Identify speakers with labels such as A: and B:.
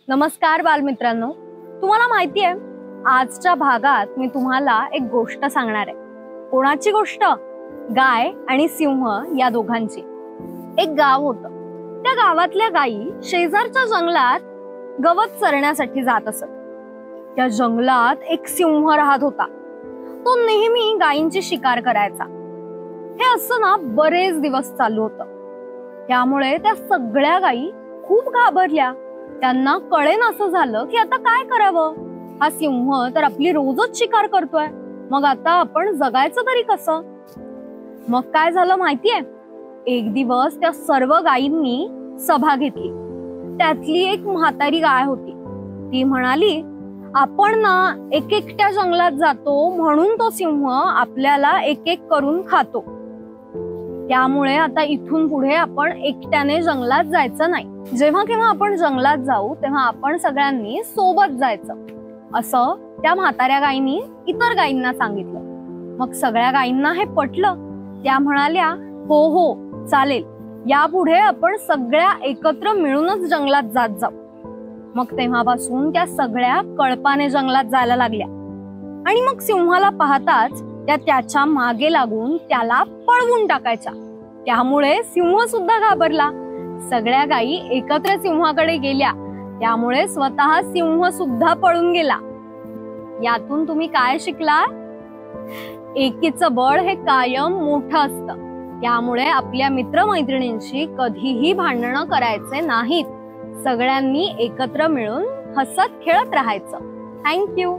A: नमस्कार बालमित्रांनो, तुम्हाला माहिती आहे आजच्या भागात मी तुम्हाला एक गोष्ट सांगणार आहे। कोणाची गोष्ट? गाय आणि सिंह या दोघांची। एक गाव होतं। त्या गावातल्या गायी शेजारच्या जंगलात गवत चरण्यासाठी जात असत। त्या जंगलात एक सिंह राहत होता। तो नेहमी गायींची शिकार करायचा। हे असं ना बरेच दिवस चालू होतं। त्यामुळे त्या सगळ्या गायी खूप घाबरल्या। त्यांना कळेन असं झालं की आता काय करावं। हा सिंह तर आपली रोजच शिकार करतोय, मग आता आपण जगायचं तरी कसं? मग काय झालं माहितीये? एक दिवस त्या सर्व गायींनी सभा घेतली। त्यातली एक म्हातारी गाय होती। ती म्हणाली, आपण ना एक एकट्या जंगलात जातो म्हणून तो सिंह आपल्याला एक एक करून खातो। त्यामुळे आता इथून पुढे आपण एकट्याने जंगलात जायचं नाही। जेव्हा केव्हा आपण जंगलात जाऊ तेव्हा आपण सगळ्यांनी सोबत जायचं, असं त्या म्हाताऱ्या गायींनी इतर गायींना सांगितलं। मग सगळ्या गायींना हे पटलं। त्या म्हणाल्या, हो हो चालेल, यापुढे आपण सगळ्या एकत्र मिळूनच जंगलात जात जाऊ। मग तेव्हापासून त्या सगळ्या कळपाने जंगलात जायला लागल्या। आणि मग सिंहाला पाहताच त्या त्याच्या मागे लागून त्याला पळवून टाकायच्या। त्यामुळे सिंह सुद्धा घाबरला। सगळ्या गायी एकत्र सिंहाकडे गेल्या। त्यामुळे स्वतः सिंह सुद्धा पळून गेला। यातून तुम्ही काय शिकला? एकीचं बळ हे कायम मोठं असतं। त्यामुळे आपल्या मित्रमैत्रिणींशी कधीही भांडणं करायचे नाहीत। सगळ्यांनी एकत्र मिळून हसत खेळत राहायचं। थँक्यू।